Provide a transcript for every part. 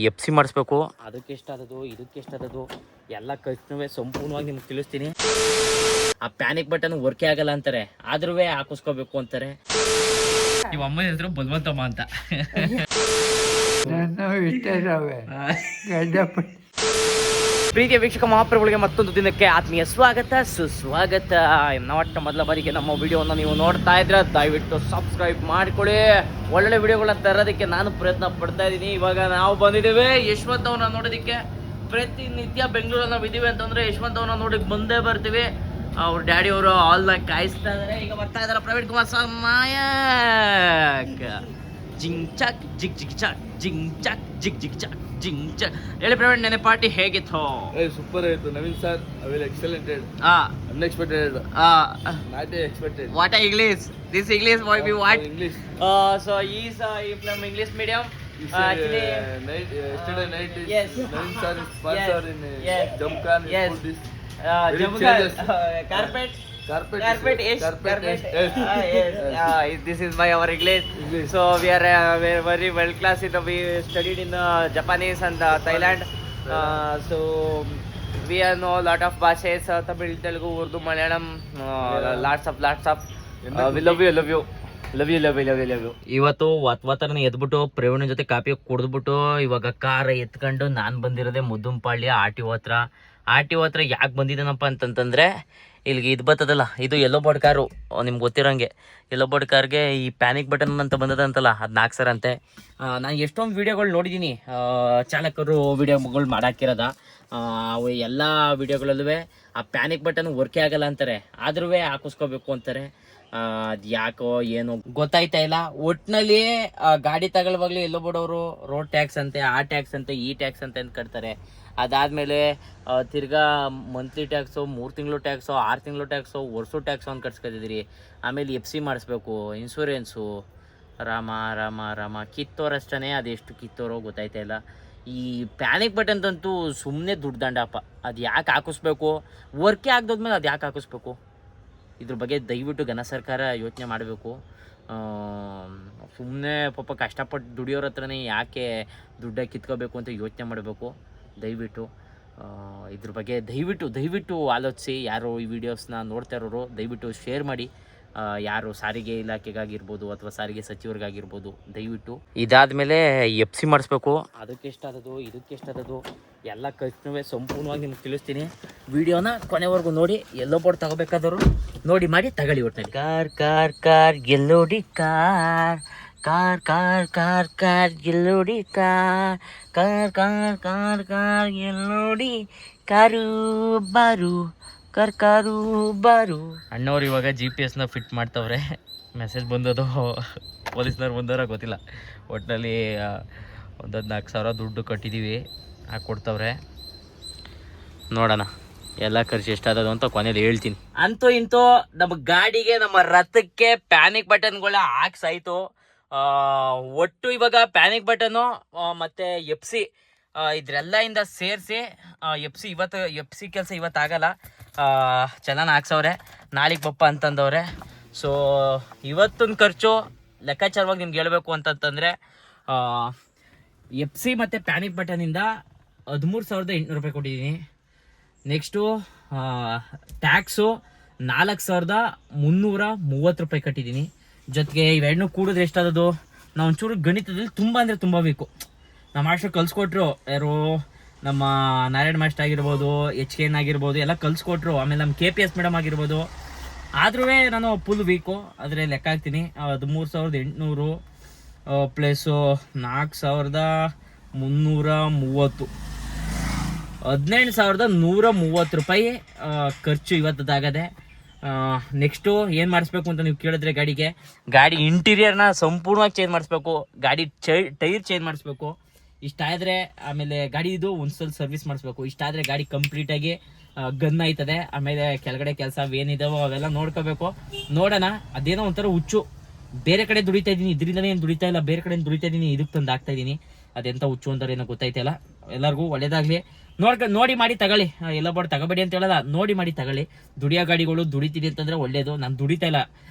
F C ಮಾಡಿಸ್ಬೇಕು. ಅದಕ್ಕೆ ಎಷ್ಟಾದದು, ಇದಕ್ಕೆ ಎಷ್ಟಾದದು ಎಲ್ಲ ಖರ್ಚುನೂ ಸಂಪೂರ್ಣವಾಗಿ ನಿಮ್ಗೆ ತಿಳಿಸ್ತೀನಿ. ಆ ಪ್ಯಾನಿಕ್ ಬಟನ್ ವರ್ಕೇ ಆಗಲ್ಲ ಅಂತಾರೆ, ಆದ್ರೂ ಹಾಕಿಸ್ಕೋಬೇಕು ಅಂತಾರೆ. ನಿಮ್ಮ ಅಮ್ಮನ ಹೆಸರು ಬಲ್ವಂತಮ್ಮ ಅಂತ. ಪ್ರೀತಿಯ ವೀಕ್ಷಕ ಮಹಾಪ್ರಭುಗಳಿಗೆ ಮತ್ತೊಂದು ದಿನಕ್ಕೆ ಆತ್ಮೀಯ ಸ್ವಾಗತ ಸುಸ್ವಾಗತ. ನಾವಟ್ಟ ಮೊದಲ ಬಾರಿಗೆ ನಮ್ಮ ವಿಡಿಯೋವನ್ನು ನೀವು ನೋಡ್ತಾ ಇದ್ರೆ ದಯವಿಟ್ಟು ಸಬ್ಸ್ಕ್ರೈಬ್ ಮಾಡಿಕೊಳ್ಳಿ. ಒಳ್ಳೊಳ್ಳೆ ವಿಡಿಯೋಗಳನ್ನ ತರೋದಕ್ಕೆ ನಾನು ಪ್ರಯತ್ನ ಪಡ್ತಾ ಇದ್ದೀನಿ. ಇವಾಗ ನಾವು ಬಂದಿದ್ದೇವೆ ಯಶವಂತ್ ಅವನ್ನ ನೋಡೋದಕ್ಕೆ. ಪ್ರತಿನಿತ್ಯ ಬೆಂಗಳೂರಲ್ಲಿ ನಾವು ಇದೀವಿ ಅಂತಂದ್ರೆ ಯಶವಂತ್ ಅವನ್ನ ನೋಡಕ್ಕೆ ಬಂದೇ ಬರ್ತೀವಿ. ಅವ್ರ ಡ್ಯಾಡಿ ಅವರು ಆಲ್ನ ಕಾಯಿಸ್ತಾ ಇದಾರೆ. ಈಗ ಬರ್ತಾ ಇದಾರೆ ಪ್ರವೀಣ್ ಕುಮಾರ್ ನಾಯಕ್. ಜಿಂಗ್ ಚಾಕ್ ಜಿಗ್ ಜಿಗ್ ಚಾಕ್ ಜಿಂಗ್ ಚಾಕ್ ಜಿಗ್ ಜಿಗ್ ಚಾಕ್ ಜಿಂಗ್ ಚಾಕ್. ಹೇಳಿ ಪ್ರವೀಣ್, ನೆನೆ ಪಾರ್ಟಿ ಹೇಗಿತ್ತು? ಸೂಪರ್ ಆಯಿತು Naveen sir. Very excellented, unexpected, not expected. What English? This English boy be what? English. So he's from English medium. Actually, yesterday night is yes. Naveen sir is sponsor Yes. in Yes. Jamkan. Yes. Put this Jamkan changes. carpet. Carpet Yes. yes. Yes. This is my our English. So we are very world class. We studied in Japanese and Thailand. So we know a lot of bhashes: Tamil, Telugu, Urdu, Malayalam. Lots of. We love you. ಇವತ್ತು ವಾತಾವರಣ ಎದ್ಬಿಟ್ಟು ಪ್ರವೀಣ್ ಜೊತೆ copy ಕುಡಿದ್ಬಿಟ್ಟು ಇವಾಗ car ಎತ್ಕೊಂಡು ನಾನು ಬಂದಿರೋದೆ ಮುದ್ದುಂಪಾಳ್ಯ R T ಹತ್ರ ಯಾಕೆ ಬಂದಿದ್ದಾನಪ್ಪ ಅಂತಂತಂದ್ರೆ ಇಲ್ಲಿಗೆ ಇದು ಬರ್ತದಲ್ಲ, ಇದು ಯೆಲ್ಲೋ ಬೋರ್ಡ್ ಕಾರು, ನಿಮ್ಗೆ ಗೊತ್ತಿರೋಂಗೆ ಯೆಲ್ಲೋ ಬೋರ್ಡ್ ಕಾರ್ಗೆ ಈ ಪ್ಯಾನಿಕ್ ಬಟನ್ ಅಂತ ಬಂದದಂತಲ್ಲ, ಅದು 4 ಸಾವಿರ ಅಂತೆ. ನಾನು ಎಷ್ಟೊಂದು ವೀಡಿಯೋಗಳು ನೋಡಿದ್ದೀನಿ, ಚಾಲಕರು ವೀಡಿಯೋಗಳು ಮಾಡಾಕಿರೋದ. ಅವು ಎಲ್ಲ ವೀಡಿಯೋಗಳಲ್ಲೂ ಆ ಪ್ಯಾನಿಕ್ ಬಟನ್ ವರ್ಕೇ ಆಗಲ್ಲ ಅಂತಾರೆ, ಆದ್ರೂ ಹಾಕಿಸ್ಕೋಬೇಕು ಅಂತಾರೆ. ಅದು ಯಾಕೋ ಏನೋ ಗೊತ್ತಾಯ್ತಾ ಇಲ್ಲ. ಒಟ್ಟಿನಲ್ಲಿ ಗಾಡಿ ತಗೊಳ್ಳುವಾಗಲೂ ಎಲ್ಲೋ ಬಿಡೋರು ರೋಡ್ ಟ್ಯಾಕ್ಸ್ ಅಂತೆ, ಆ ಟ್ಯಾಕ್ಸ್ ಅಂತೆ, ಈ ಟ್ಯಾಕ್ಸ್ ಅಂತ ಕಟ್ತಾರೆ. ಅದಾದಮೇಲೆ ತಿರ್ಗಾ ಮಂತ್ಲಿ ಟ್ಯಾಕ್ಸು, 3 ತಿಂಗಳು ಟ್ಯಾಕ್ಸು, 6 ತಿಂಗಳು ಟ್ಯಾಕ್ಸು, ವರ್ಷ ಟ್ಯಾಕ್ಸು ಅಂತ ಕಟ್ಸ್ಕೊತಿದ್ದೀರಿ. ಆಮೇಲೆ ಎಫ್ ಸಿ ಮಾಡಿಸ್ಬೇಕು, ಇನ್ಶೂರೆನ್ಸು, ರಾಮ ಕಿತ್ತೋರಷ್ಟೇ. ಅದೆಷ್ಟು ಕಿತ್ತೋರೋ ಗೊತ್ತಾಯ್ತಾ ಇಲ್ಲ. ಈ ಪ್ಯಾನಿಕ್ ಬಟನ್ದಂತೂ ಸುಮ್ಮನೆ ದುಡ್ಡು ದಂಡಪ್ಪ. ಅದು ಯಾಕೆ ಹಾಕಿಸ್ಬೇಕು? ವರ್ಕೇ ಆಗದೋದ್ಮೇಲೆ ಅದು ಯಾಕೆ ಹಾಕಿಸ್ಬೇಕು? ಇದ್ರ ಬಗ್ಗೆ ದಯವಿಟ್ಟು ಘನ ಸರ್ಕಾರ ಯೋಚನೆ ಮಾಡಬೇಕು. ಸುಮ್ಮನೆ ಪಾಪ ಕಷ್ಟಪಟ್ಟು ದುಡಿಯೋರ ಹತ್ರನೇ ಯಾಕೆ ದುಡ್ಡ ಕಿತ್ಕೋಬೇಕು ಅಂತ ಯೋಚನೆ ಮಾಡಬೇಕು. ದಯವಿಟ್ಟು ಇದ್ರ ಬಗ್ಗೆ ದಯವಿಟ್ಟು ಆಲೋಚಿಸಿ. ಯಾರು ಈ ವಿಡಿಯೋಸ್ನ ನೋಡ್ತಾ ಇರೋರು ದಯವಿಟ್ಟು ಶೇರ್ ಮಾಡಿ. ಯಾರು ಸಾರಿಗೆ ಇಲಾಖೆಗಾಗಿರ್ಬೋದು ಅಥವಾ ಸಾರಿಗೆ ಸಚಿವರಿಗಾಗಿರ್ಬೋದು ದಯವಿಟ್ಟು. ಇದಾದಮೇಲೆ ಎಫ್ ಸಿ ಮಾಡಿಸ್ಬೇಕು. ಅದಕ್ಕೆ ಎಷ್ಟಾದದು, ಇದಕ್ಕೆ ಎಷ್ಟಾದದು ಎಲ್ಲ ಖರ್ಚುನೂ ಸಂಪೂರ್ಣವಾಗಿ ನಿಮ್ಗೆ ತಿಳಿಸ್ತೀನಿ. ವಿಡಿಯೋನ ಕೊನೆವರೆಗೂ ನೋಡಿ. ಎಲ್ಲೋ ಬೋರ್ಡ್ ತಗೋಬೇಕಾದವರು ನೋಡಿ ಮಾಡಿ ತಗೊಳ್ಳಿ. ಒಟ್ಟಿನಲ್ಲಿ ಕಾರ್ ಗೆಲ್ಲೋಡಿ ಕಾರ್ ಗೆಲ್ಲೋಡಿ ಕಾರ್ ಗೆಲ್ಲೋಡಿ ಕಾರು ಬಾರು. ಅಣ್ಣವ್ರು ಇವಾಗ GPS ಫಿಟ್ ಮಾಡ್ತವ್ರೆ. ಮೆಸೇಜ್ ಬಂದದು, ಪೊಲೀಸ್ನವ್ರು ಬಂದವ್ರ ಗೊತ್ತಿಲ್ಲ. ಒಟ್ಟಿನಲ್ಲಿ ಒಂದು 4 ಸಾವಿರ ದುಡ್ಡು ಕಟ್ಟಿದ್ದೀವಿ, ಕೊಡ್ತವ್ರೆ. ನೋಡೋಣ ಎಲ್ಲ ಖರ್ಚು ಎಷ್ಟಾದದು ಅಂತ ಕೊನೆಯಲ್ಲಿ ಹೇಳ್ತೀನಿ. ಅಂತೂ ಇಂತೂ ನಮ್ಮ ಗಾಡಿಗೆ, ನಮ್ಮ ರಥಕ್ಕೆ ಪ್ಯಾನಿಕ್ ಬಟನ್ಗಳ ಹಾಕ್ಸಾಯ್ತು. ಒಟ್ಟು ಇವಾಗ ಪ್ಯಾನಿಕ್ ಬಟನ್ನು ಮತ್ತು ಎಫ್ ಸಿ ಇದ್ರೆಲ್ಲ ಸೇರಿಸಿ ಎಫ್ ಸಿ ಕೆಲಸ ಇವತ್ತಾಗಲ್ಲ. ಚಲನ ಹಾಕ್ಸವ್ರೆ, ನಾಳೆಗೆ ಬಪ್ಪ ಅಂತಂದವ್ರೆ. ಸೊ ಇವತ್ತಿನ ಖರ್ಚು ಲೆಕ್ಕಾಚಾರವಾಗಿ ನಿಮ್ಗೆ ಹೇಳ್ಬೇಕು ಅಂತಂತಂದರೆ ಎಫ್ ಸಿ ಮತ್ತು ಪ್ಯಾನಿಕ್ ಬಟನಿಂದ 13,800 ರೂಪಾಯಿ ಕೊಟ್ಟಿದ್ದೀನಿ. ನೆಕ್ಸ್ಟು ಟ್ಯಾಕ್ಸು 4,330 ರೂಪಾಯಿ ಕಟ್ಟಿದ್ದೀನಿ. ಜೊತೆಗೆ ಇವೆರಡನ್ನೂ ಕೂಡಿದ್ರೆ ಎಷ್ಟಾದದು? ನಾವು ಒಂಚೂರು ಗಣಿತದಲ್ಲಿ ತುಂಬ ಅಂದರೆ ತುಂಬ ಬೇಕು. ನಮ್ಮ ಮಾಸ್ಟರ್ ಕಲಿಸ್ಕೊಟ್ರು, ಯಾರು ನಮ್ಮ ನಾರಾಯಣ ಮಾಸ್ಟರ್ ಆಗಿರ್ಬೋದು, HKN ಆಗಿರ್ಬೋದು, ಎಲ್ಲ ಕಲಿಸ್ಕೊಟ್ರು. ಆಮೇಲೆ ನಮ್ಮ KPS ಮೇಡಮ್ ಆಗಿರ್ಬೋದು. ಆದ್ರೂ ನಾನು ಫುಲ್ ವೀಕು. ಆದರೆ ಲೆಕ್ಕ ಹಾಕ್ತೀನಿ. 13,800 ಪ್ಲಸ್ಸು 4,330, 18,130 ರೂಪಾಯಿ ಖರ್ಚು ಇವತ್ತದಾಗದೆ. ನೆಕ್ಸ್ಟು ಏನು ಮಾಡಿಸ್ಬೇಕು ಅಂತ ನೀವು ಕೇಳಿದ್ರೆ, ಗಾಡಿ ಇಂಟೀರಿಯರ್ನ ಸಂಪೂರ್ಣವಾಗಿ ಚೇಂಜ್ ಮಾಡಿಸ್ಬೇಕು. ಗಾಡಿ ಟೈರ್ ಚೇಂಜ್ ಮಾಡಿಸ್ಬೇಕು. ಇಷ್ಟಾದರೆ ಆಮೇಲೆ ಗಾಡಿದು ಒಂದ್ಸಲ ಸರ್ವಿಸ್ ಮಾಡಿಸ್ಬೇಕು. ಇಷ್ಟಾದರೆ ಗಾಡಿ ಕಂಪ್ಲೀಟಾಗಿ ಗನ್ ಆಯ್ತದೆ. ಆಮೇಲೆ ಕೆಳಗಡೆ ಕೆಲಸ ಏನಿದಾವೋ ಅವೆಲ್ಲ ನೋಡ್ಕೋಬೇಕು. ನೋಡೋಣ. ಅದೇನೋ ಒಂಥರ ಹುಚ್ಚು. ಬೇರೆ ಕಡೆ ದುಡಿತಾ ಇದ್ದೀನಿ, ಇದರಿಂದನೇ ಏನು ದುಡಿತಾ ಇಲ್ಲ. ಬೇರೆ ಕಡೆ ದುಡಿತಾ ಇದ್ದೀನಿ, ಇದಕ್ಕೆ ತಂದು ಹಾಕ್ತಾ ಇದ್ದೀನಿ. ಅದೆಂತ ಹುಚ್ಚು ಅಂತಾರೆ ಏನೋ ಗೊತ್ತೈತಲ್ಲ. ಎಲ್ಲರಿಗೂ ಒಳ್ಳೇದಾಗ್ಲಿ. ನೋಡಿ ಮಾಡಿ ತಗೊಳ್ಳಿ. ಎಲ್ಲ ಬೋರ್ಡ್ ತಗೋಬೇಡಿ ಅಂತ ಹೇಳಲ್ಲ, ನೋಡಿ ಮಾಡಿ ತಗೊಳ್ಳಿ. ದುಡಿಯೋ ಗಾಡಿಗಳು ದುಡಿತೀನಿ ಅಂತಂದ್ರೆ ಒಳ್ಳೇದು. ನಾನು ದುಡಿತಾ ಇಲ್ಲ,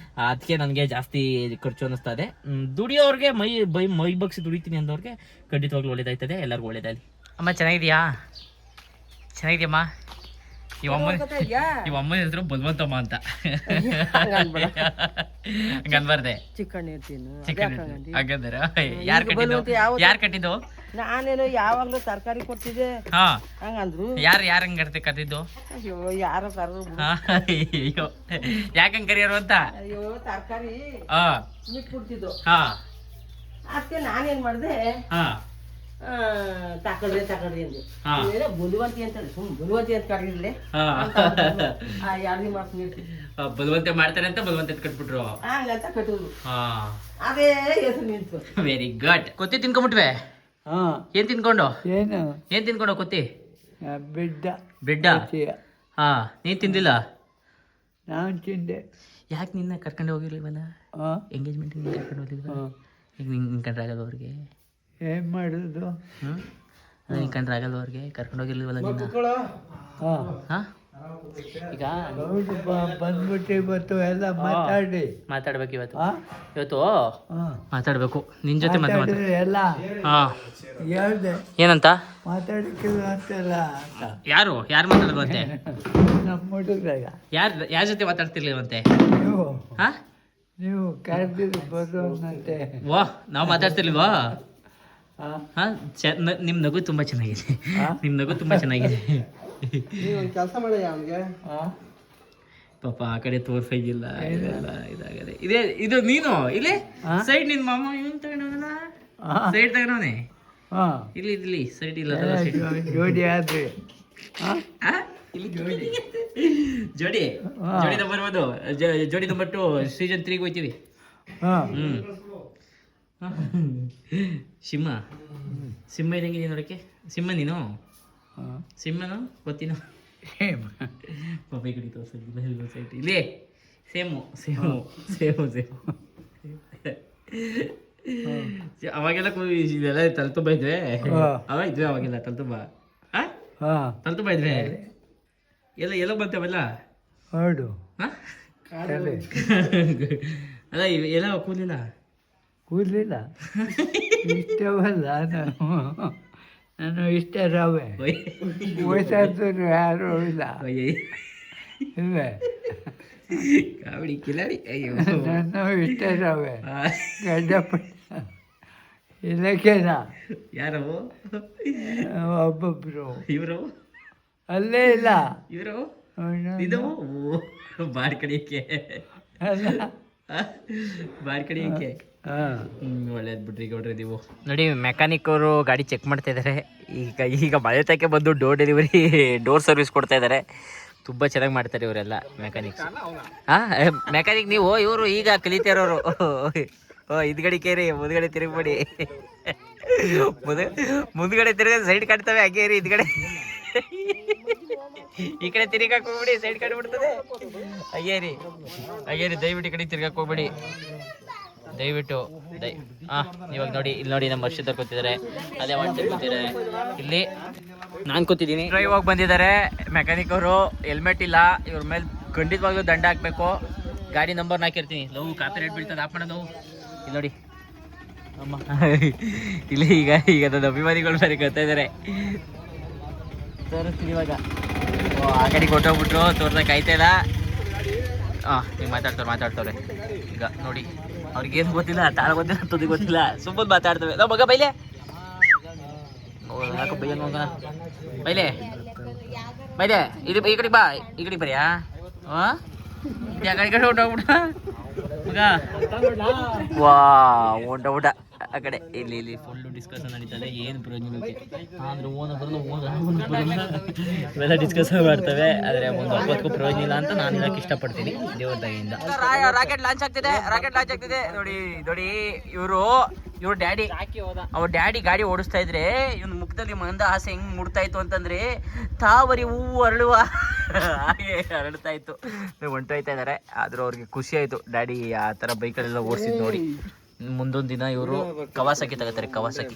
ಅದಕ್ಕೆ ನನಗೆ ಜಾಸ್ತಿ ಖರ್ಚು ಅನ್ನಿಸ್ತಾ ಇದೆ. ದುಡಿಯೋರ್ಗೆ ಮೈ ಬಗ್ಸಿ ದುಡಿತೀನಿ ಅಂದವ್ರಿಗೆ ಖಂಡಿತವಾಗ್ಲೂ ಒಳ್ಳೇದಾಯ್ತದೆ. ಎಲ್ಲರಿಗೂ ಒಳ್ಳೇದಾಗಲಿ. ಅಮ್ಮ ಚೆನ್ನಾಗಿದೆಯಾ? ಚೆನ್ನಾಗಿದೆಯಮ್ಮ. ಇವ ಅಮ್ಮನ ಹೆಸರು ಬಲ್ವಂತಮ್ಮ ಅಂತ ಹಂಗನ್ಬಾರ್ದೆ. ಹಾಗಂದ್ರೆ ಯಾರು ಕಟ್ಟಿದ್ದು? ನಾನೇನು ಯಾವಾಗ್ಲೂ ತರಕಾರಿ ಕೊಡ್ತಿದ್ದೆ ಹಂಗಂದ್ರು. ಯಾರು ಹಂಗ ಕಟ್ಟಿದ್ದು? ಅಯ್ಯೋ ಯಾರೋ ಕರ್ರು ಅಯ್ಯೋ ಯಾಕಂಗ್ ಕರಿಯಾರು ಅಂತ. ಅಯ್ಯೋ ತರಕಾರಿ ಬಿಟ್ಬಿಡ್ತಿದ್ದು. ಅದಕ್ಕೆ ನಾನೇನ್ ಮಾಡ್ದೆ, ತಕೊಳ್ರಿ ಅಂದೆ. ಬುದ್ಧಿವಂತಿ ಅಂತ ಬುದ್ಧಿವಂತಿ ಅಂತ ಕರೀರ್ಲಿ, ಯಾರು ಮಾಡ್ತೀನಿ ಬಲವಂತೆ ಮಾಡ್ತಾರೆ ಅಂತ ಬಲವಂತ ಕಟ್ಬಿಟ್ರು ಹಂಗಂತ ಕಟ್ಟುದು. ಅದೇ ಹೆಸರು ನಿಂತು. Very good. ಕೊತ್ತಿ ತಿನ್ಕೊಂಬಿಟ್ವೆ? ಏನ್ ತಿನ್ಕೊಂಡು? ಏನ್ ತಿನ್ಕೊಂಡು ಕೊತ್ತಿ? ಬ್ರೆಡ್. ನೀನ್ ತಿಂದಿಲ್ಲ? ನಾನ್ ತಿಂದೆ. ಯಾಕೆ ನಿನ್ನ ಕರ್ಕೊಂಡು ಹೋಗಿರ್ಲಿವಲ್ಲ ಎಂಗೇಜ್ಮೆಂಟ್? ಕರ್ಕೊಂಡು ಹೋಗಿಲ್ವ? ಈಗ ನಿನ್ ಕಂಡ್ರಾಗಲ್ಲ ಅವ್ರಿಗೆ? ಏನ್ ಮಾಡುದು? ನಿನ್ ಕಂಡ್ರಾಗಲ್ಲ ಅವ್ರಿಗೆ? ಕರ್ಕೊಂಡು ಹೋಗಿರ್ಲಿವಲ್ಲ ನಿನ್ನ? ಈಗ ಬಂದ್ಬಿಟ್ಟು ಇವತ್ತು ಎಲ್ಲ ಮಾತಾಡ್ಬೇಕು. ಇವತ್ತು ಮಾತಾಡ್ಬೇಕು ನಿನ್ ಜೊತೆ. ಎಲ್ಲ ಹೇಳ್ದೆ ಏನಂತ ಮಾತಾಡಕ್ಕಿಲ್ಲ ಅಂತಲ್ಲ. ಯಾರು ಮಾತಾಡಲ್ವಂತೆ? ನಮ್ಮ ಹುಡುಗರಾಗ ಯಾರ ಜೊತೆ ಮಾತಾಡ್ತಿರ್ಲಿಲ್ವಂತೆ? ನೀವು ಕರೆದಿದ್ದು ಬರೋದಂತೆ. ವಾ ನಾವು ಮಾತಾಡ್ತಿರ್ಲಿಲ್ವಾ? ನಿಮ್ ನಗು ತುಂಬಾ ಚೆನ್ನಾಗಿದೆ. ಕೆಲಸ ಮಾಡ ಅವನಿಗೆ ಪಾಪ ಆ ಕಡೆ ತೋರ್ಸಂಗಿಲ್ಲ. ಇದಾಗದೆ ಇದು ನೀನು ಇಲ್ಲಿ ಸೈಡ್ ನಿನ್ ಮಾಮ ಇವನ್ ತಗೊಂಡವನಲ್ಲ, ಸೈಡ್ ತಗೊಂಡವನೆ. ಇಲ್ಲಿ ಸೈಡ್ ಇಲ್ಲ ಜೋಡಿ ಆದ್ರೆ ಜೋಡಿ ನಂಬರ್ 1, ಜೋಡಿ ನಂಬರ್ 2 ಸೀಸನ್ 3 ಹೋಗ್ತೀವಿ. ಸಿಂಹ ಇದಂಗಿದೆ ನೋಡಕ್ಕೆ. ಸಿಂಹ ನೀನು? ಸಿಂಹನು ಗೊತ್ತಿನ ಪಾಪ ಈ ಕಡೆ ತೋರ್ಸಂಗಿಲ್ಲ. ಸೈಟ್ ಇಲ್ಲಿ ಸೇಮು. ಅವಾಗೆಲ್ಲ ಇದೆಲ್ಲ ತಲೆತುಂಬ ಇದ್ವೆ. ಅವಾಗೆಲ್ಲ ತಲೆತುಂಬ ಇದ್ವೆ. ಎಲ್ಲ ಬಂತೆ ಅವೆಲ್ಲ. ಅಲ್ಲ ಎಲ್ಲ ಕೂದಲಿಲ್ಲ ಇಷ್ಟವಲ್ಲ. ನಾನು ಇಷ್ಟ ರವೆ ವಯಸ್ಸಾದ್ರು ಯಾರು ಇಲ್ಲ. ಕಾವಡಿ ಕಿಲಾಡಿ. ಅಯ್ಯೋ ನಾನು ಇಷ್ಟ ರವೆ ಗಡ್ಡಪಟ್ಟ ಇಲ್ಲಕ್ಕೇನ. ಯಾರವು? ಒಬ್ಬೊಬ್ರು. ಇವರು ಅಲ್ಲೇ ಇಲ್ಲ. ಇವರು ಇದು ಬಾಡ್ ಕಡಿಯಕ್ಕೆ ಒಳ್ಳೇದ್ ಬಿಡ್ರಿ ಗೌಡ್ರೆ ನೀವು. ನೋಡಿ ಮೆಕ್ಯಾನಿಕ್ ಅವರು ಗಾಡಿ ಚೆಕ್ ಮಾಡ್ತಾ ಇದ್ದಾರೆ. ಈಗ ಮಳೆ ತಕ್ಕೆ ಬಂದು ಡೋರ್ ಸರ್ವಿಸ್ ಕೊಡ್ತಾ ಇದ್ದಾರೆ. ತುಂಬಾ ಚೆನ್ನಾಗಿ ಮಾಡ್ತಾರೆ ಇವರೆಲ್ಲ ಮೆಕ್ಯಾನಿಕ್ಸ್. ಮೆಕ್ಯಾನಿಕ್ ನೀವು? ಇವರು ಈಗ ಕಲಿತಾ ಇರೋರು. ಹಿಂದ್ಗಡೆ ಕೇರಿ, ಮುಂದ್ಗಡೆ ತಿರುಗಬೇಡಿ. ಮುಂದ್ಗಡೆ ತಿರುಗ ಸೈಡ್ ಕಾಣ್ತವೆ, ಹಾಗೆ ರೀ. ಹಿಂದ್ಗಡೆ ಈ ಕಡೆ ತಿರುಗಾಕ್ ಹೋಗ್ಬಿಡಿ, ಸೈಡ್ ಕಾಣ್ಬಿಡ್ತದೆ. ಹಾಗೆ ರೀ ದಯವಿಟ್ಟು ಈ ಕಡೆ ತಿರ್ಗಾಕ್ ಹೋಗ್ಬೇಡಿ ದಯವಿಟ್ಟು. ಇವಾಗ ಇಲ್ಲಿ ನಮ್ಮ ವರ್ಷದವ್ರು ಕೂತಿದ್ದಾರೆ, ಅದೇ ಒಂಟೆ ಕೂತಿದ್ದಾರೆ, ಇಲ್ಲಿ ನಾನು ಕೂತಿದ್ದೀನಿ. ಡ್ರೈವ್ ಆಗಿ ಬಂದಿದ್ದಾರೆ ಮೆಕ್ಯಾನಿಕ್ ಅವರು. ಹೆಲ್ಮೆಟ್ ಇಲ್ಲ, ಇವ್ರ ಮೇಲೆ ಖಂಡಿತವಾಗ್ಲೂ ದಂಡ ಹಾಕ್ಬೇಕು. ಗಾಡಿ ನಂಬರ್ನ ಹಾಕಿರ್ತೀನಿ. ಕಾಪಿ ರೇಟ್ ಬೀಳ್ತದೆ, ಆಪಣ ನಾವು. ಇಲ್ಲಿ ನೋಡಿ ಅಮ್ಮ, ಇಲ್ಲಿ ಈಗ ನನ್ನ ಅಭಿಮಾನಿಗಳು ಬೇರೆ ಕರ್ತಾ ಇದ್ದಾರೆ. ತೋರಿಸ್ತೀನಿ ಇವಾಗ. ಆ ಕಡೆಗೆ ಹೊಟ್ಟೋಗ್ಬಿಟ್ರು, ತೋರ್ಸಕ್ಕೆ ಆಯ್ತಾ ಇಲ್ಲ. ನೀವು ಮಾತಾಡ್ತವ್ರೆ ಈಗ ನೋಡಿ. ಅವ್ರಿಗೇನು ಗೊತ್ತಿಲ್ಲ, ತಾಳ ಗೊತ್ತಿಲ್ಲ, ತುದಿ ಗೊತ್ತಿಲ್ಲ, ಸುಮ್ಮನೆ ಮಾತಾಡ್ತವೆ. ನಾವು ಮಗ ಬೈಲೆ ಯಾಕೋ ಬೈಯ ಮಗ ಬೈಲೆ ಇದು ಈ ಕಡೆ ಬಾ, ಈ ಕಡೆ ಬರಿಯಾ. ಕಡೆ ಹೊಟ್ಟೋಗ್ಬಿಟ್ಟ ಮಗ. ವಾ ಹೊಂಟೋಗ್ಬಿಟ್ಟ ಆ ಕಡೆ. ಇಲ್ಲಿ ಫುಲ್ಲು ಡಿಸ್ಕಷನ್ ನಡೀತದೆ. ಏನು ಪ್ರಯೋಜನಕ್ಕೆ ಅಂದ್ರೆ ಇವೆಲ್ಲ ಡಿಸ್ಕಷನ್ ಮಾಡ್ತವೆ, ಆದರೆ ಒಂದು ಒಬ್ಬಕ್ಕೂ ಪ್ರಯೋಜನ ಇಲ್ಲ ಅಂತ ನಾನು ಹೇಳಕ್ಕೆ ಇಷ್ಟಪಡ್ತೀನಿ ದೇವ್ರ ದಯೆಯಿಂದ. ರಾಕೆಟ್ ಲಾಂಚ್ ಆಗ್ತಿದೆ ನೋಡಿ. ಇವ್ರ ಡ್ಯಾಡಿ, ಅವ್ರ ಡ್ಯಾಡಿ ಗಾಡಿ ಓಡಿಸ್ತಾ ಇದ್ರೆ ಇವ್ನ ಮುಖದಲ್ಲಿ ಮಂದಹಾಸ ಹೆಂಗ್ ಮುಡ್ತಾ ಇತ್ತು ಅಂತಂದ್ರೆ ತಾವರಿ ಹೂವು ಅರಳುವ ಹಾಗೆ ಅರಳ್ತಾ ಇತ್ತು. ಹೊಂಟೋಯ್ತಾ ಇದಾರೆ. ಆದ್ರೂ ಅವ್ರಿಗೆ ಖುಷಿ ಆಯ್ತು ಡ್ಯಾಡಿ ಆ ತರ ಬೈಕಲ್ಲೆಲ್ಲ ಓಡಿಸಿದ್ ನೋಡಿ. ಮುಂದೊಂದು ದಿನ ಇವರು ಕವಾಸಕಿ ತಗೋತಾರೆ. ಕವಾಸಕಿ